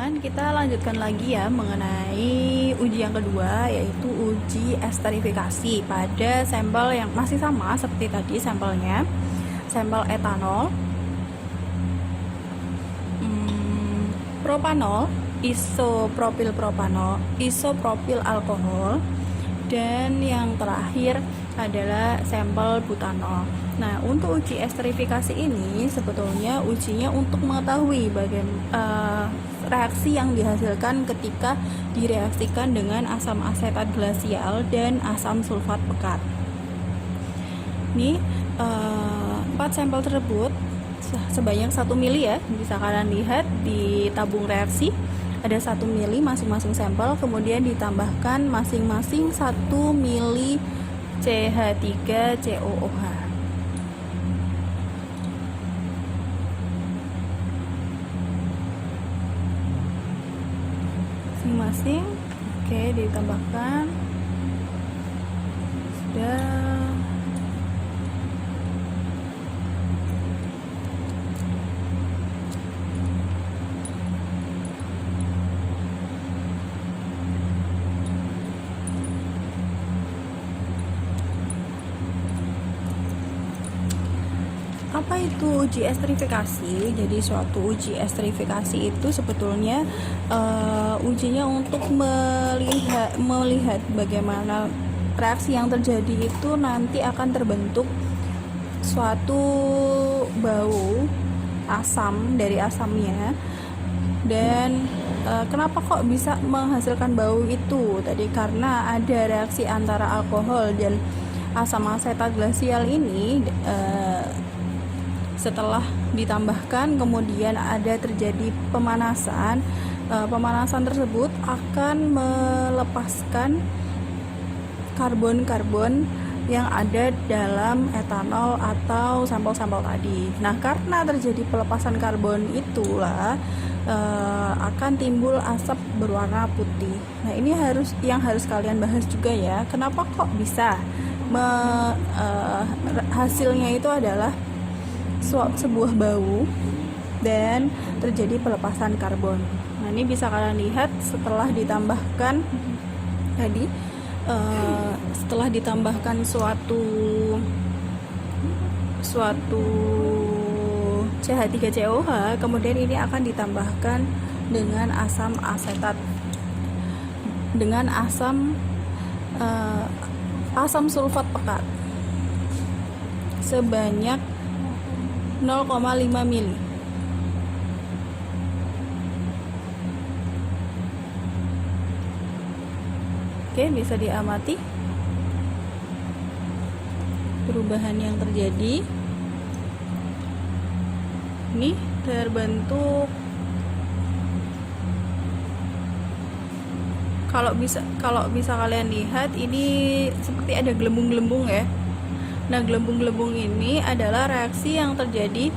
teman-teman, kita lanjutkan lagi ya mengenai uji yang kedua, yaitu uji esterifikasi pada sampel yang masih sama seperti tadi sampelnya, sampel etanol, propanol, isopropil propanol, isopropil alkohol, dan yang terakhir adalah sampel butanol. Nah, untuk uji esterifikasi ini sebetulnya ujinya untuk mengetahui bagaimana reaksi yang dihasilkan ketika direaksikan dengan asam asetat glasial dan asam sulfat pekat. Ini 4 sampel tersebut sebanyak 1 mili ya, bisa kalian lihat di tabung reaksi ada 1 mili masing-masing sampel, kemudian ditambahkan masing-masing 1 mili CH3COOH. Masing-masing, oke, ditambahkan. Sudah. Apa itu uji esterifikasi? Jadi suatu uji esterifikasi itu sebetulnya ujinya untuk melihat bagaimana reaksi yang terjadi itu nanti akan terbentuk suatu bau asam dari asamnya. Dan kenapa kok bisa menghasilkan bau itu? Tadi karena ada reaksi antara alkohol dan asam asetat glasial ini. Setelah ditambahkan kemudian ada terjadi pemanasan, pemanasan tersebut akan melepaskan karbon-karbon yang ada dalam etanol atau sampel-sampel tadi. Nah, karena terjadi pelepasan karbon itulah akan timbul asap berwarna putih. Nah, ini yang harus kalian bahas juga ya. Kenapa kok bisa hasilnya itu adalah sebuah bau dan terjadi pelepasan karbon. Nah, ini bisa kalian lihat setelah ditambahkan tadi, setelah ditambahkan suatu CH3COH, kemudian ini akan ditambahkan dengan asam asetat, dengan asam sulfat pekat sebanyak 0,5 mili. Oke, bisa diamati perubahan yang terjadi. Ini terbentuk, kalau bisa kalian lihat ini seperti ada gelembung-gelembung ya. Nah, gelembung-gelembung ini adalah reaksi yang terjadi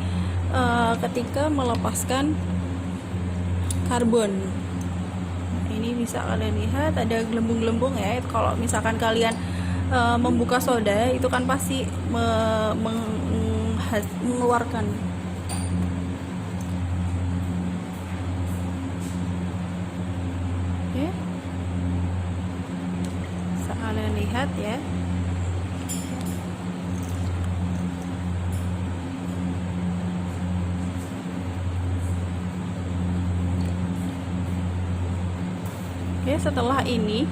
ketika melepaskan karbon. Ini bisa kalian lihat ada gelembung-gelembung ya. Kalau misalkan kalian membuka soda, itu kan pasti mengeluarkan. Oke. Bisa kalian lihat ya. Oke, setelah ini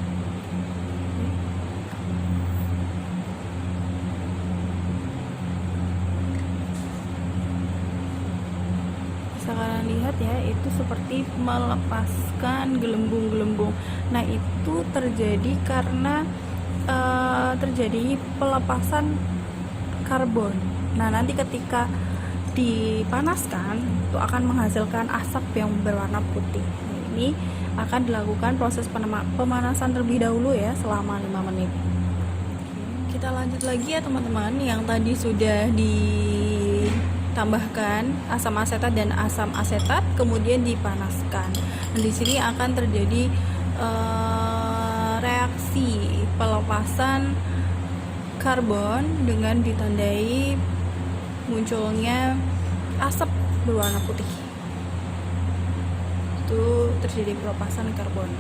bisa kalian lihat ya, itu seperti melepaskan gelembung-gelembung. Nah, itu terjadi karena terjadi pelepasan karbon. Nah, nanti ketika dipanaskan itu akan menghasilkan asap yang berwarna putih. Nah, ini akan dilakukan proses pemanasan terlebih dahulu ya, selama 5 menit. Kita lanjut lagi ya teman-teman. Yang tadi sudah ditambahkan asam asetat dan asam asetat, kemudian dipanaskan. Dan di sini akan terjadi reaksi pelepasan karbon dengan ditandai munculnya asap berwarna putih. itu terjadi pelepasan karbon.